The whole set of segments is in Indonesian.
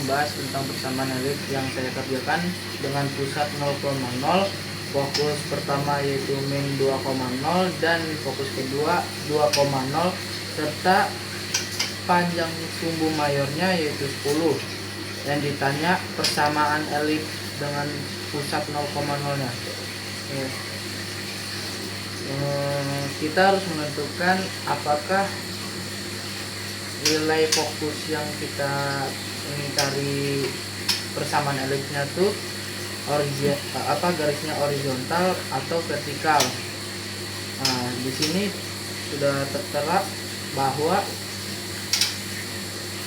membahas tentang persamaan elit yang saya kerjakan dengan pusat 0,0, fokus pertama yaitu min 2,0 dan fokus kedua 2,0, serta panjang sumbu mayornya yaitu 10. Dan ditanya persamaan elit dengan pusat 0,0-nya. Kita harus menentukan apakah nilai fokus yang kita ingin cari persamaan elipsnya tuh garisnya horizontal atau vertikal. Nah, di sini sudah tertera bahwa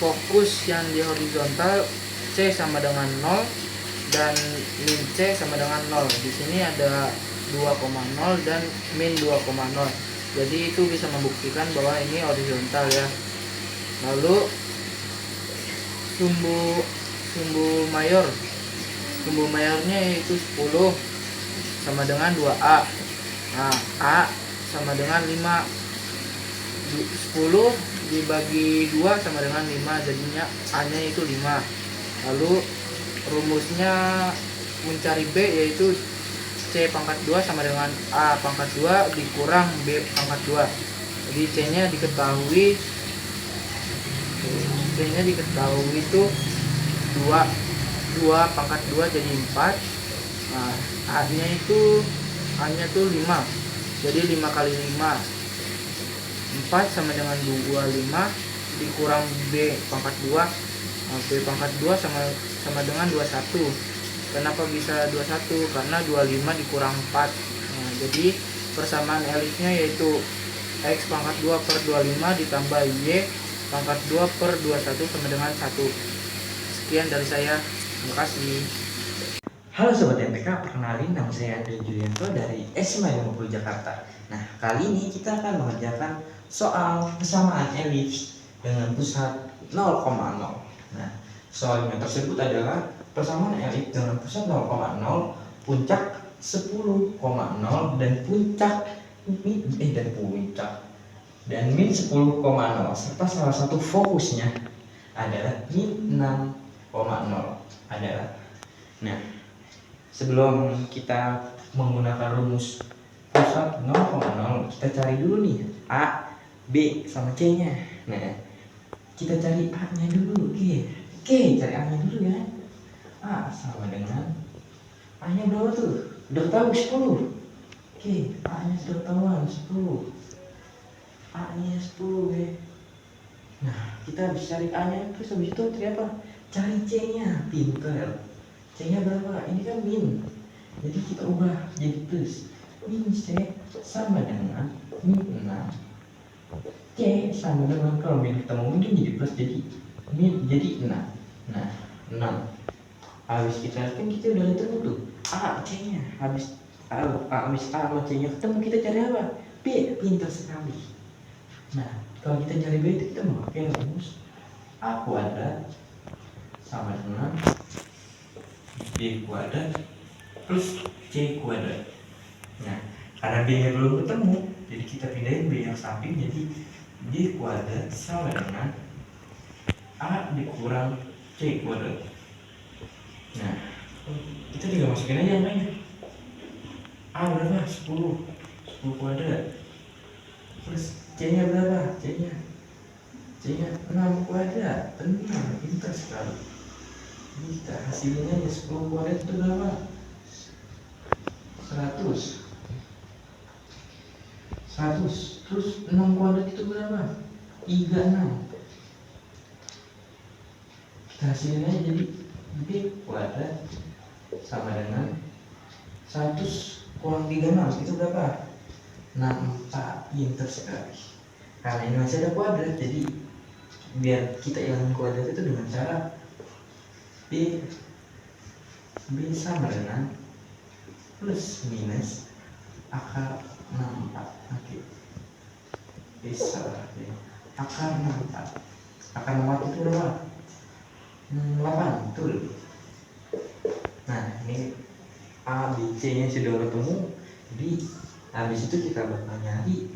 fokus yang di horizontal C sama dengan 0 dan min C sama dengan 0. Di sini ada 2,0 dan min 2,0. Jadi itu bisa membuktikan bahwa ini horizontal ya. Lalu sumbu mayornya yaitu 10 sama dengan 2A. Nah, A sama dengan 5. 10 dibagi 2 sama dengan 5, jadinya A nya itu 5. Lalu rumusnya mencari B yaitu C pangkat 2 sama dengan A pangkat 2 dikurang B pangkat 2. Jadi C nya diketahui itu 2 pangkat 2 jadi 4. Nah, A nya tuh 5. Jadi 5 kali 5 4 sama dengan 25 dikurang B pangkat 2. B pangkat 2 sama dengan 21. Kenapa bisa 21? Karena 25 dikurang 4. Nah, jadi persamaan elipsnya yaitu X pangkat 2 per 25 ditambah Y pangkat 2 per 21 sama dengan 1. Sekian dari saya. Terima kasih. Halo Sobat MPK, perkenalin nama saya Andre Julianto dari SMA 50 Jakarta. Nah, kali ini kita akan mengerjakan soal persamaan elips dengan pusat 0,0. Nah, soalnya tersebut adalah persamaan elips dengan pusat 0,0, puncak 10,0 dan dan min 10,0 serta salah satu fokusnya adalah min 6,0 adalah. Nah, sebelum kita menggunakan rumus pusat 0,0, kita cari dulu nih A, B sama C nya. Nah, kita cari A nya dulu. Oke, cari A nya dulu ya. A sama dengan A nya berapa tuh? Udah tahu 10. Oke, A nya sudah ketahuan 10. A nya 10 ya. Nah, kita bisa cari A nya, terus habis itu cari apa? Cari C nya. Pinter. C nya berapa? Ini kan min, jadi kita ubah jadi plus. Min C sama dengan min 6. C sama dengan, kalau min ketemu mungkin jadi plus, jadi min jadi 6. Nah, 6 habis kita kan kita udah ketemu tuh A C nya. Habis A sama C nya ketemu, kita cari apa? B. Pintar sekali. Nah, kalau kita cari B itu kita memakai rumus A kuadrat sama dengan B kuadrat plus C kuadrat. Nah, karena B nya belum ketemu, jadi kita pindahin B yang samping, jadi B kuadrat sama dengan A dikurang C kuadrat. Nah, kita tinggal masukin aja angkanya. A berapa? 10 kuadrat plus C nya berapa? C nya 6 kuadrat. Benar, pintar sekali. Kita hasilnya aja 10 kuadrat itu berapa? 100. Terus 6 kuadrat itu berapa? 36. Kita hasilnya aja jadi B kuadrat sama dengan 100 kurang 36 itu berapa? 64. Pintar sekali. Karena ini masih ada kuadrat, jadi biar kita hilangin kuadrat itu dengan cara B sama dengan plus minus akar 64. Oke, bisa akar 64. Akar 64 itu berapa? 8, betul. Nah, ini A, B, C nya sudah ketemu. Jadi habis itu kita bakal nyari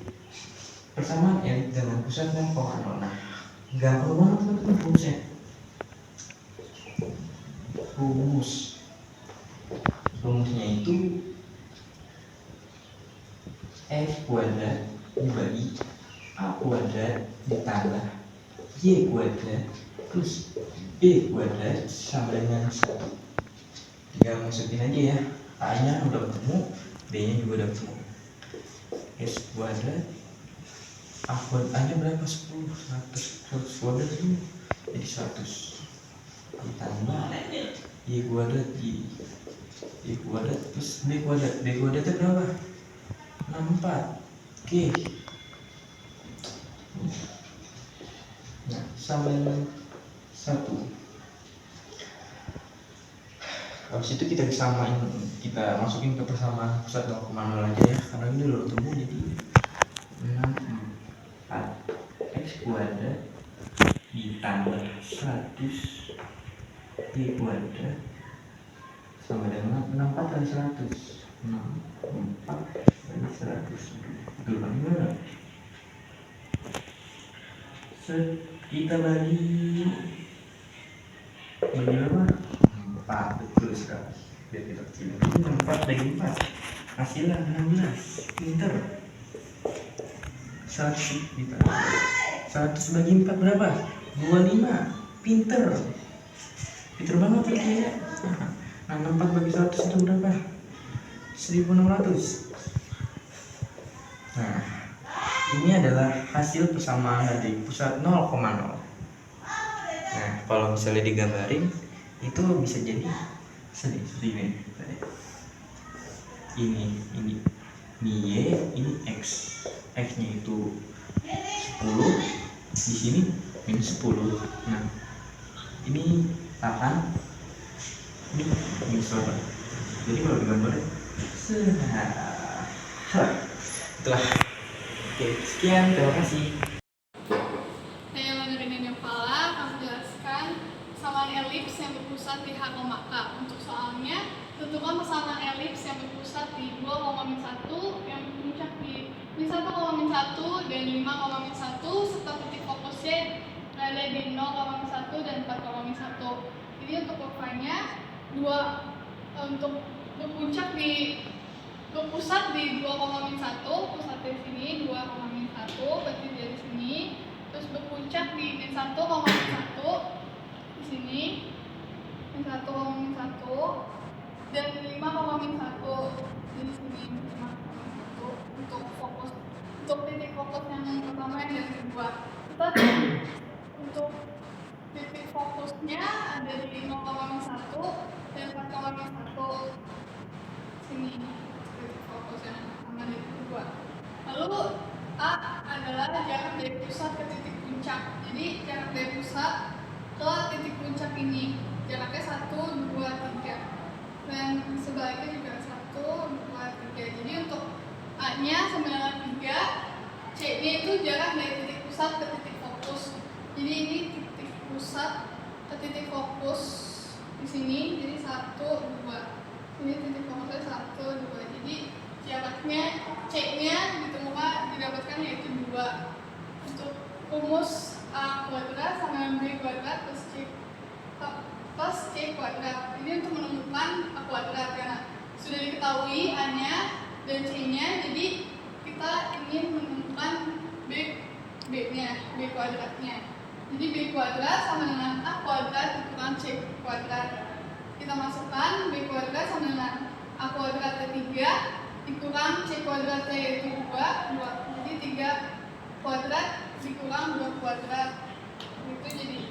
persamaan elit dengan pusat 0,0. Nah, gampang banget teman-teman rumusnya. rumusnya itu F kuadrat dibagi A kuadrat ditambah Y kuadrat plus B kuadrat sama dengan 1. Tinggal masukin aja ya, A nya udah ketemu, B nya juga udah ketemu. S kuadrat A nya berapa? 10, 100 kuadrat itu jadi 100 ditambah Y kuadrat Y kuadrat plus B kuadratnya berapa? 64. Oke. Nah, sama dengan 1. Habis itu kita masukin ke persamaan pusat 0,0 aja ya, karena ini udah ketemu. Jadi 64 X kuadrat ditambah 100 Y kuadrat sama dengan 64 kali 100. 64 kali 100 itu gimana? Kita bagi berapa? 4, betul sekali. Biar kita kecilin. 4 bagi 4 hasilnya 16. Pinter. 100 bagi 4 berapa? 25. Pinter banget ya. Nah, 64 bagi 100 itu berapa? 1600. Nah, ini adalah hasil persamaan dari pusat 0,0. Nah, kalau misalnya digambarin itu bisa jadi seperti ini. Ini Y, ini X. X-nya itu 10, di sini minus 10. Nah, ini 8, ini minus 8. Jadi kalau digambarin itulah. Oke, sekian, terima kasih. Saya Manurina Nepala akan menjelaskan persamaan elips yang berpusat di H, K. Untuk soalnya, tentukan persamaan elips yang berpusat di 2,1 yang berpuncak di 1,1 dan 5,1 serta titik fokusnya berada di 0,1 dan 4,1. Jadi untuk kurvanya untuk berpusat di 2,1, pusat di sini 2,1, berarti dari sini, terus berpuncak di min 1,1 di sini, min 1,1 dan 5,1 di sini, 5,1 untuk titik fokus yang pertama dan yang kedua. Kita untuk titik fokusnya ada di 0,1 dan 4,1 sini, titik fokus yang pertama dan yang kedua. Lalu A adalah jarak dari pusat ke titik puncak. Jadi jarak dari pusat ke titik puncak ini jaraknya 1, 2, 3 dan sebaliknya juga 1, 2, 3. Jadi untuk A nya sama dengan 3, C nya itu jarak dari titik pusat ke titik fokus. Jadi ini titik pusat ke titik fokus di sini, jadi 1, 2. Ini titik fokusnya 1, 2. Jadi jaraknya C nya didapatkan yaitu 2. Untuk rumus A kuadrat sama dengan B kuadrat plus C kuadrat. Ini untuk menemukan A kuadrat karena sudah diketahui A nya dan C nya, jadi kita ingin menemukan B nya, B kuadratnya. Jadi B kuadrat sama dengan A kuadrat dikurang C kuadrat. Kita masukkan B kuadrat sama dengan A kuadratnya 3 dikurang C kuadratnya yaitu 2. Jadi 3 kuadrat dikurang 2 kuadrat. Itu jadi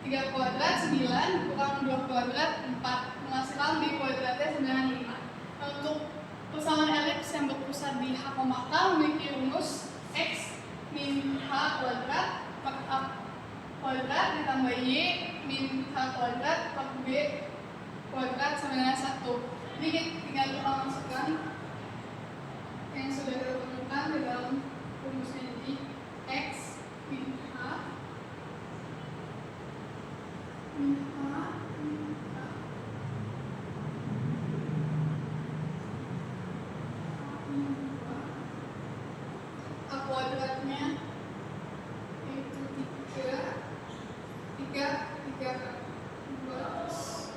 3 kuadrat 9 dikurang 2 kuadrat 4. Menghasilkan B kuadratnya 95. Nah, untuk persamaan elips yang berpusat di H, K memiliki rumus X min H kuadrat per A kuadrat ditambah Y min H kuadrat per B kuadrat sama dengan 1. Jadi tinggal kita masukkan yang sudah kita temukan di dalam rumusnya. Jadi X min H A kuadratnya itu 3 200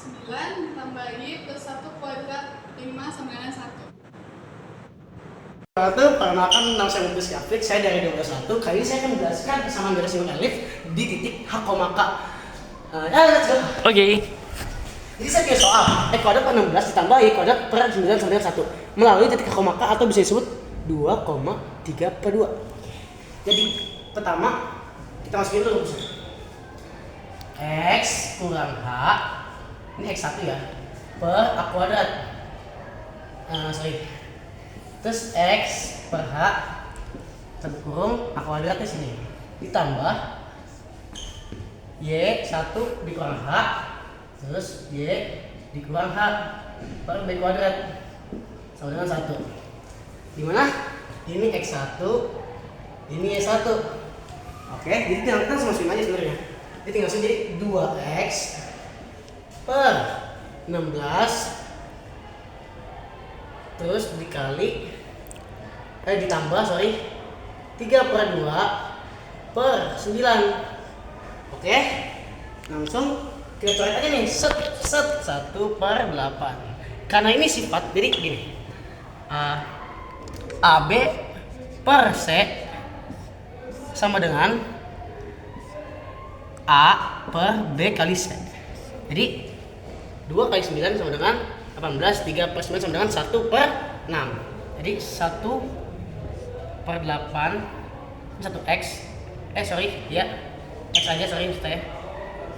9 ditambahi plus 1 kuadrat 5 sama dengan 1. Perkenalkan, nama saya Mubis Syafik, saya dari 12.1. Kali ini saya akan menjelaskan persamaan garis singgung elif di titik H, K. Let's go. Oke. Jadi saya punya soal, kuadrat per 16 ditambah kuadrat per 9 sama dengan 1 melalui titik H, K, atau bisa disebut 2,3 per 2. Jadi pertama kita masukin dulu rumusnya. X kurang H, ini X1 ya, per A kuadrat. Terus X per H kurung A kuadratnya sini ditambah Y1 dikurang H, terus Y dikurang H per B kuadrat sama dengan 1. Dimana ini X1, ini Y1. Oke, jadi tinggal kita masukin aja sebenarnya. Jadi tinggal jadi 2X per 16 terus ditambah 3 per 2 per 9. Oke, langsung kita coret aja nih, set 1 per 8. Karena ini sifat, jadi gini, AB per C sama dengan A per B kali C. Jadi 2 kali 9 sama dengan 18, 3 per 9 sama dengan 1 per 6. Jadi 1 per 8, 1x, X aja, maksudnya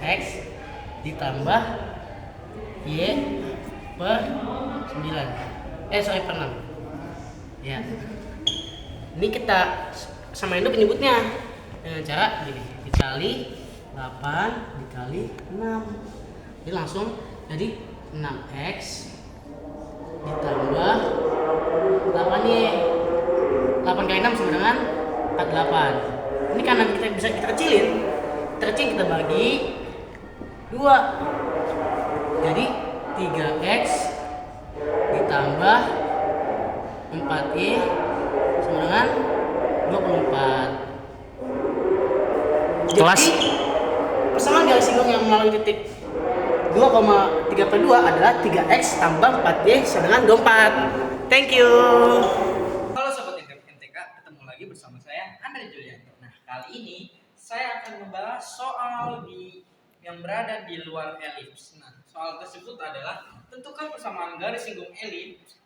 X ditambah Y per 9, per 6 ya. Ini kita samain dulu penyebutnya dengan cara gini, dikali 8 dikali 6, jadi langsung jadi 6x ditambah 8y, 8 kali 6 sama dengan 48. Ini karena kita bisa kita kecilin kita bagi 2, jadi 3x ditambah 4y sama dengan 24. Kelas. Jadi persamaan garis singgung yang melalui titik 2,3 per 2 adalah 3x tambah 4y sama dengan 24. Thank you. Halo Sobat MTK, ketemu lagi bersama saya Andre Julianto. Nah, kali ini saya akan membahas soal yang berada di luar elips. Nah, soal tersebut adalah tentukan persamaan garis singgung elips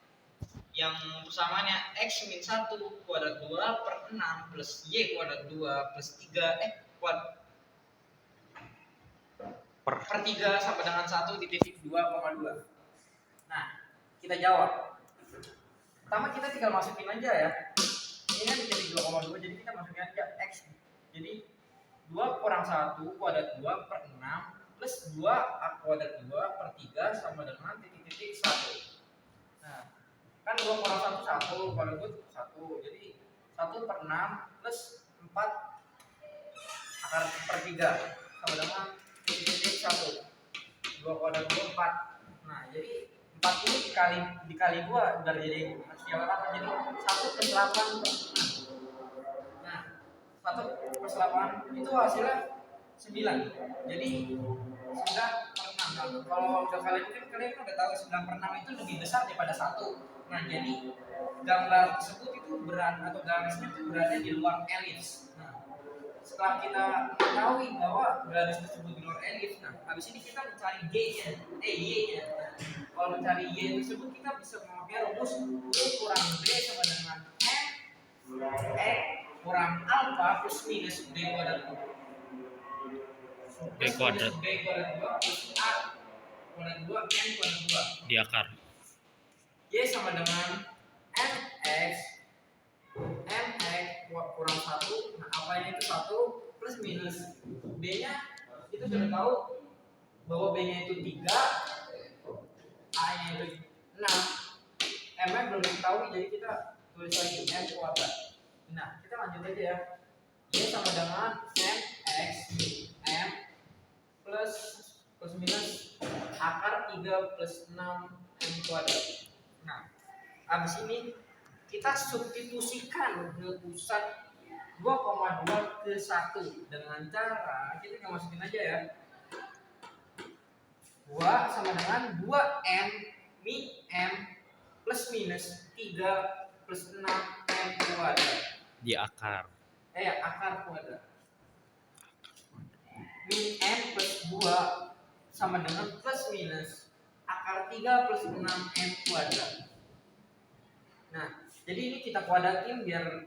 yang persamaannya x min 1 kuadrat 2 per 6 plus y kuadrat 2 plus 3 per 3 sama dengan 1 di titik 2,2. Nah, kita jawab. Pertama kita tinggal masukin aja ya. Ini kan di titik 2,2, jadi kita masukin aja x. Jadi 2 kurang 1 kuadrat 2 per 6 plus 2 a kuadrat 2 per 3 sama dengan titik-titik 1. Nah, kan 2 kurang 1 1 kuadrat 2 1. Jadi 1 per 6 plus 4 akar per 3 sama dengan titik 1. 2 kuadrat 2 4. Nah, jadi 4 ini dikali 2 udah jadi hasil apa? Jadi 1 plus 8 per 6. Nah, 1 plus 8 itu hasilnya 9. Jadi 9 per 6. Nah, kalau kalian udah tahu 9 per 6 itu lebih besar daripada 1. Nah, jadi gambar tersebut itu garisnya itu berada di luar elips. Nah, setelah kita mengetahui bahwa garis tersebut di luar elips, nah habis ini kita mencari y-nya. Nah, kalau mencari y tersebut kita bisa memakai rumus u kurang b sama dengan m x kurang alpha plus minus b kuadrat 2 plus a kuadrat 2 m kuadrat 2 di akar. Y sama dengan mx kurang 1. Nah, apanya itu 1 plus minus b-nya itu sudah tahu bahwa b-nya itu 3, a-nya itu 6, m-nya belum diketahui, jadi kita tulis lagi m kuadrat. Nah, kita lanjut aja ya. Y sama dengan mx m plus minus akar 3 plus 6 m kuadrat. Nah, habis ini kita substitusikan ke pusat 2,2 ke 1 dengan cara kita masukin aja ya. 2 sama dengan 2M min M plus minus 3 plus 6M kuadrat. Di akar. Akar kuadrat. Min M plus 2 sama dengan plus minus akar 3 plus 6M kuadrat. Nah, jadi ini kita kuadratin biar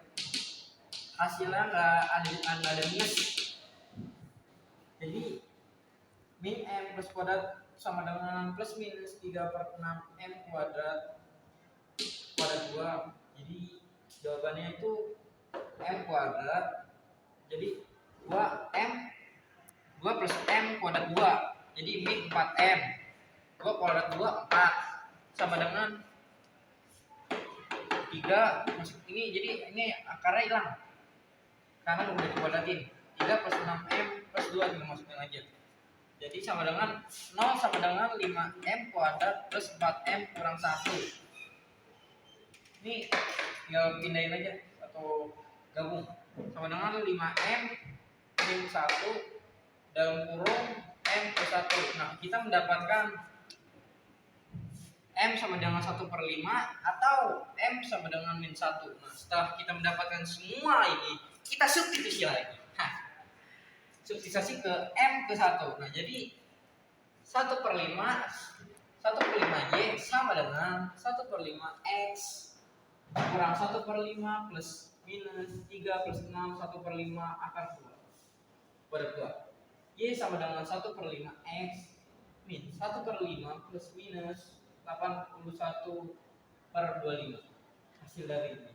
hasilnya nggak ada minus. Jadi min M plus kuadrat sama dengan plus minus 3 per 6M kuadrat 2. Jadi jawabannya itu M kuadrat. Jadi 2 plus M kuadrat 2. Jadi min 4M. 2 kuadrat 2 4 sama dengan 3 masuk ini, jadi ini akarnya hilang karena udah dikuadratin. 3 plus 6M plus 2 juga masukin aja. Jadi sama dengan 0 sama dengan 5M kuadrat plus 4M kurang 1. Ini tinggal pindahin aja atau gabung. Sama dengan 5M min 1 dalam kurung M plus 1. Nah, kita mendapatkan M sama dengan 1/5 atau M sama dengan min 1. Nah, setelah kita mendapatkan semua ini, kita substitusi lagi. Substitusi ke M ke 1. Nah, jadi 1/5 Y sama dengan 1/5 X kurang 1/5 plus minus 3 plus 6 1/5 akar 2 pada 2. Y sama dengan 1/5 X min 1/5 plus minus 81/25 hasil dari ini.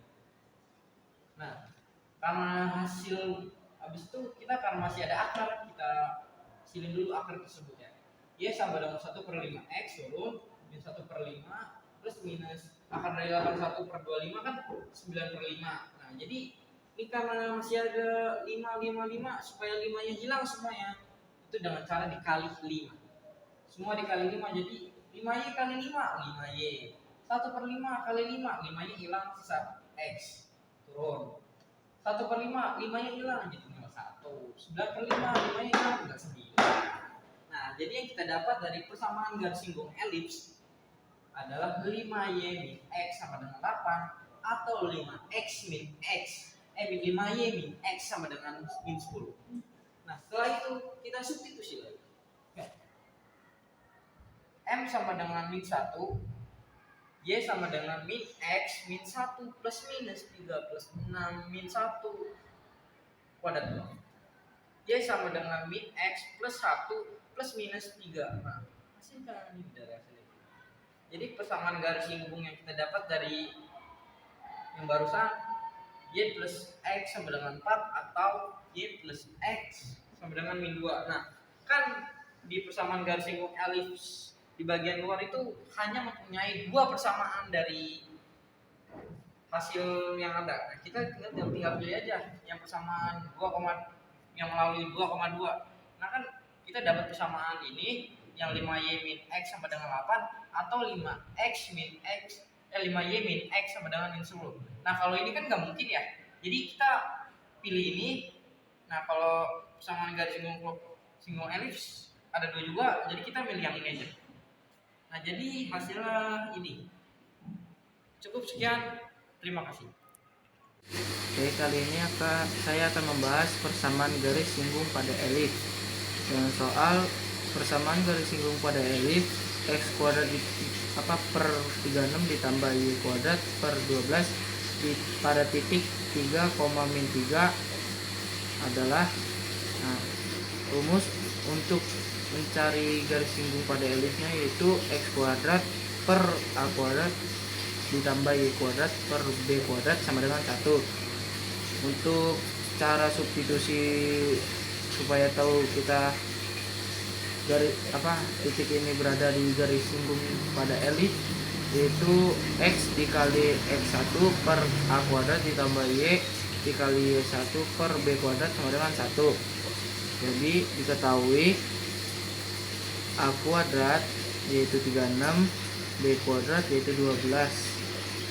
Nah, karena hasil habis itu kita karena masih ada akar, kita silin dulu akar tersebut ya. Y sama dengan 1/5 X turun min 1/5 plus minus akar dari 81/25 kan 9/5. Nah, jadi ini karena masih ada 5 supaya 5-nya hilang semuanya, itu dengan cara dikali 5. Semua dikali 5, jadi 5Y kali 5, 5Y. 1/5 kali 5, 5Y hilang, sisa X. Turun. 1/5, 5Y hilang, jadi tinggal 1. 9/5, 5Y hilang, tinggal 9. Nah, jadi yang kita dapat dari persamaan garis singgung elips adalah 5Y min X sama dengan 8 atau 5X min X 5Y min X sama dengan min 10. Nah, setelah itu kita substitusi lagi. M sama dengan min 1, Y sama dengan min X min 1 plus minus 3 plus 6 min 1 kuadrat 2. Y sama dengan min X plus 1 plus minus 3. Nah, hasilkan ini dari hasilnya. Jadi persamaan garis singgung yang kita dapat dari yang barusan, Y plus X sama dengan 4 atau Y plus X sama dengan min 2. Nah, kan di persamaan garis singgung elips di bagian luar itu hanya mempunyai 2 persamaan dari hasil yang ada. Nah, kita tinggal pilih aja yang persamaan 2, yang melalui 2,2. Nah, kan kita dapat persamaan ini yang 5Y min X sama dengan 8 atau 5Y min X sama dengan min 10. Nah, kalau ini kan nggak mungkin ya. Jadi kita pilih ini. Nah, kalau persamaan garis singgung elips ada 2 juga, jadi kita milih yang ini aja. Nah, jadi hasilnya ini. Cukup sekian. Terima kasih. Oke, kali ini saya akan membahas persamaan garis singgung pada elips. Dengan soal persamaan garis singgung pada elips, X kuadrat per 36 ditambah Y kuadrat per 12 pada titik 3,-3 adalah rumus untuk mencari garis singgung pada elipsnya, yaitu X kuadrat per A kuadrat ditambah Y kuadrat per B kuadrat sama dengan 1. Untuk cara substitusi supaya tahu kita titik ini berada di garis singgung pada elips, yaitu X dikali X1 per A kuadrat ditambah Y dikali Y1 per B kuadrat sama dengan 1. Jadi diketahui A kuadrat yaitu 36, B kuadrat yaitu 12.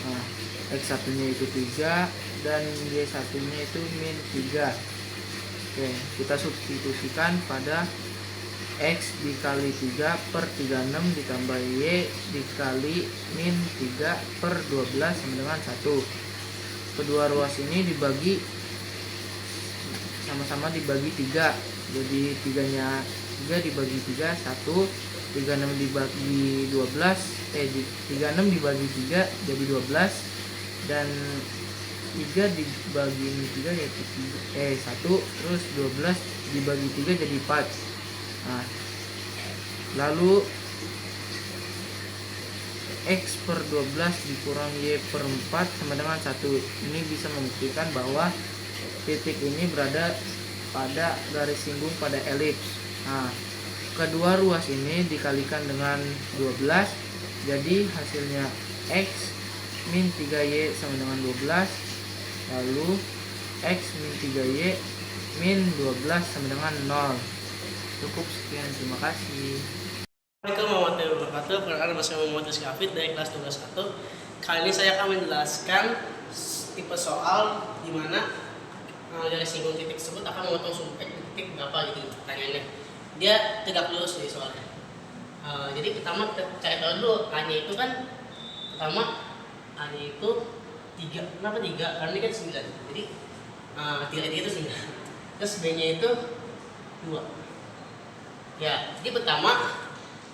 Nah, X1 nya itu 3 dan Y1 nya itu min 3. Oke, kita substitusikan pada X dikali 3 per 36 ditambah Y dikali min 3 per 12 sama dengan 1. Kedua ruas ini dibagi sama-sama dibagi 3. Jadi 3 dibagi 3 1, 36 dibagi 12 36 dibagi 3 jadi 12, dan 3 dibagi 3 yaitu 1, terus 12 dibagi 3 jadi 4. Nah, lalu X per 12 dikurang Y per 4 sama dengan 1. Ini bisa membuktikan bahwa titik ini berada pada garis singgung pada elips. Nah, kedua ruas ini dikalikan dengan 12, jadi hasilnya X min 3Y sama dengan 12, lalu X min 3Y min 12 sama dengan 0. Cukup sekian, terima kasih. Assalamualaikum warahmatullahi wabarakatuh. Perkenalkan bersama Muhammad Rizky Hafid dari kelas tugas 1. Kali ini saya akan menjelaskan tipe soal di mana dari singgung titik tersebut akan memotong sumpek titik berapa gitu pertanyaannya. Dia tegak lurus nih soalnya. Jadi pertama kita cari tahu dulu A-nya itu kan, pertama A-nya itu 3. Kenapa 3? Karena ini kan 9. Jadi 3 itu 9. Terus B-nya itu 2. Ya, jadi pertama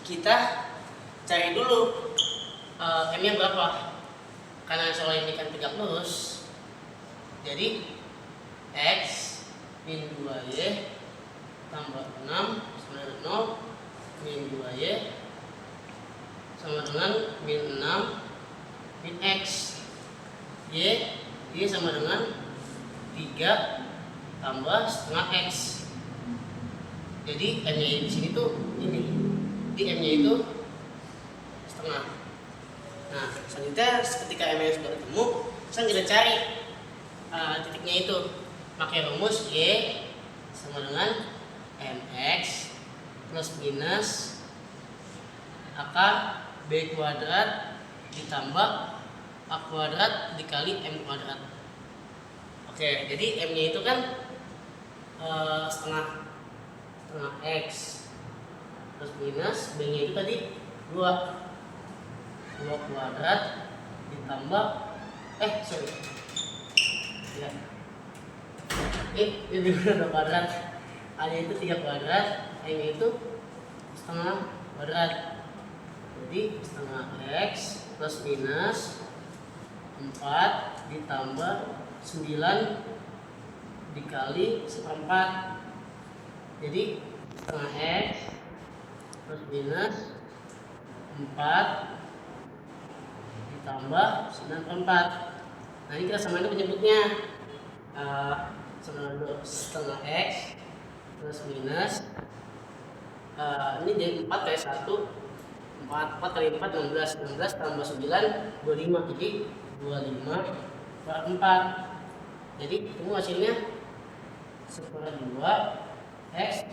kita cari dulu M-nya berapa. Karena soal ini kan tegak lurus, jadi X min 2Y tambah 6 sama dengan 0, min 2Y sama dengan min 6 min X. Y sama dengan 3 tambah setengah X. Jadi M-nya di sini tuh ini. Jadi M-nya itu setengah. Nah, selanjutnya ketika M-nya sudah ketemu, sekarang kita cari titiknya itu. Pakai rumus Y sama dengan MX plus minus AK B kuadrat ditambah A kuadrat dikali M kuadrat. Oke, jadi M-nya itu kan setengah X plus minus B-nya itu tadi 2 kuadrat ditambah ya. Ini 2 kuadrat, A-nya itu 3 kuadrat, A-nya itu setengah kuadrat. Jadi setengah X plus minus 4 ditambah 9 dikali seperempat. Jadi setengah X plus minus 4 ditambah 9/4. Nah, ini kita samain penyebutnya. Sama dulu setengah X plus minus ini jadi 4 kali 1 4 kali 4 16 tambah 9 25, jadi 25/4. Jadi itu hasilnya 1/2 X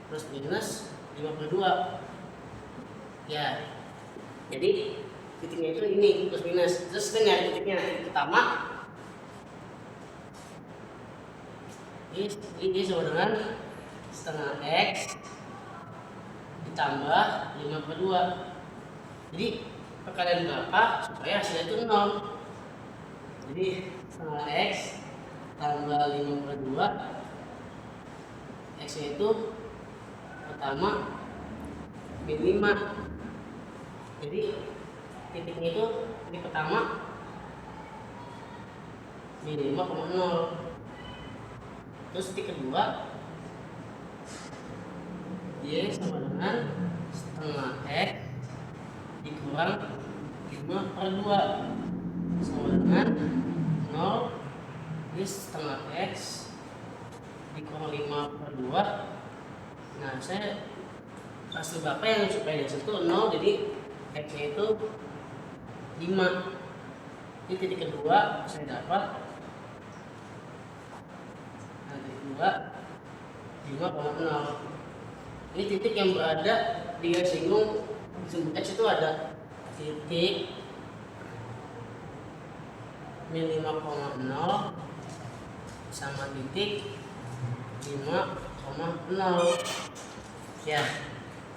plus minus 52. Ya, jadi titiknya itu ini plus minus. Terus kita nyari titiknya. Titik pertama ini sama dengan setengah X ditambah 5/2. Jadi perkalian berapa supaya hasilnya itu 0. Jadi setengah X tambah 5/2, X nya itu pertama min 5. Jadi titiknya itu ini pertama min 5,0. Terus titik kedua Y sama dengan setengah X dikurang 5/2 sama dengan 0. Ini setengah X dikurang 5/2. Nah, saya kasih berapa yang supaya dia itu 0, jadi X nya itu 5. Ini titik kedua saya dapat 5,0. Ini titik yang berada di garis singgung disebut X itu ada titik min 5,0 sama titik 5,0. Ya,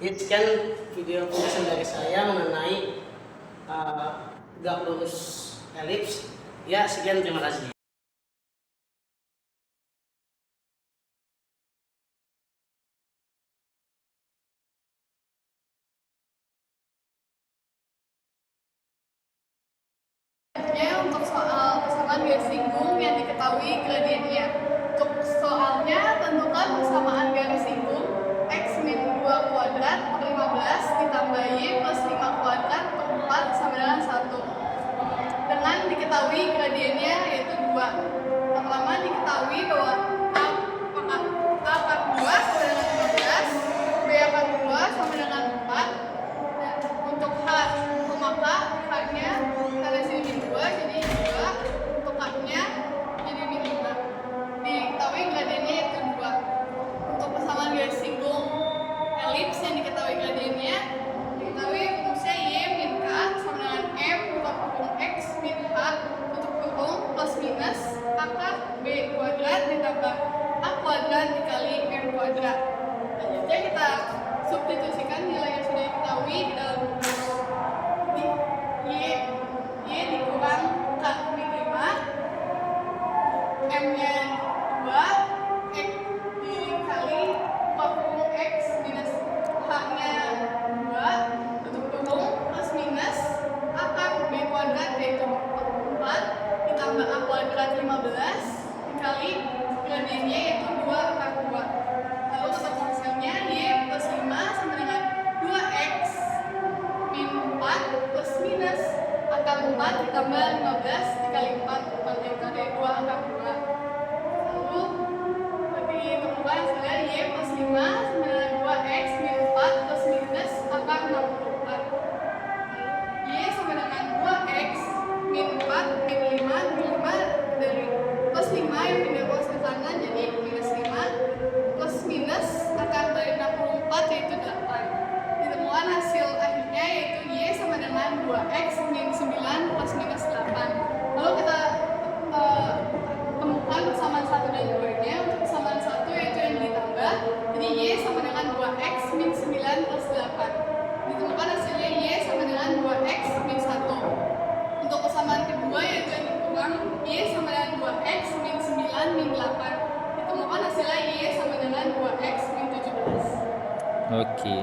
Ya, sekian video penjelasan dari saya mengenai tegak lurus elips. Ya, sekian, terima kasih. Untuk soal persamaan garis singgung yang diketahui gradiennya. Untuk soalnya, tentukan persamaan garis singgung X min 2 kuadrat per 15 ditambah Y plus 5 kuadrat per 4 sama dengan 1. Dengan diketahui gradiennya yaitu 2. Pertama diketahui bahwa A akan 2 sama dengan 15, B akan 2 sama dengan 4. Dan untuk H, maka H-nya karena sini min 2 jadi 2, untuk H-nya jadi min 5. Diketahui gradiennya yaitu 2. Untuk persamaan garis singgung elips yang diketahui gradiennya, diketahui rumusnya Y min K sama dengan M buka kurung X min H tutup kurung plus minus akar B kuadrat ditambah A kuadrat dikali M kuadrat. Selanjutnya kita substitusikan nilai yang sudah diketahui ke dalam rumus. Y dikurang K min 5, M nya 2, X dikali buka kurung X minus H-nya 2, tutup kurung plus minus akar B kuadrat yaitu 4 ditambah A kuadrat 15 dikali gradiennya yaitu 2 akar 2. Lalu tetap hasilnya Y plus 5 sama dengan 2X min 4 plus minus akar 4 ditambah 15 dikali 4 yaitu dari 2 akar 2. Lalu ditemukan hasilnya Y plus 5 sama dengan 2X min 4 plus minus akar 64. Y sama dengan 2X min 4 min 5 min 5 dari plus 5 yang pindah ruas ke kanan jadi minus 5 plus minus akar dari 64 yaitu 8. Ditemukan hasil akhirnya yaitu Y sama dengan 2X min 9 plus minus 8. Lalu kita temukan persamaan 1 dan 2 nya. Untuk persamaan 1 yaitu yang ditambah, jadi Y sama dengan 2X min 9 plus 8. Ditemukan hasilnya Y sama dengan 2X min 1. Untuk persamaan kedua yaitu yang dikurang, Y sama dengan 2X min 9 min 8. Ditemukan hasilnya Y sama dengan 2X min 17. Oke.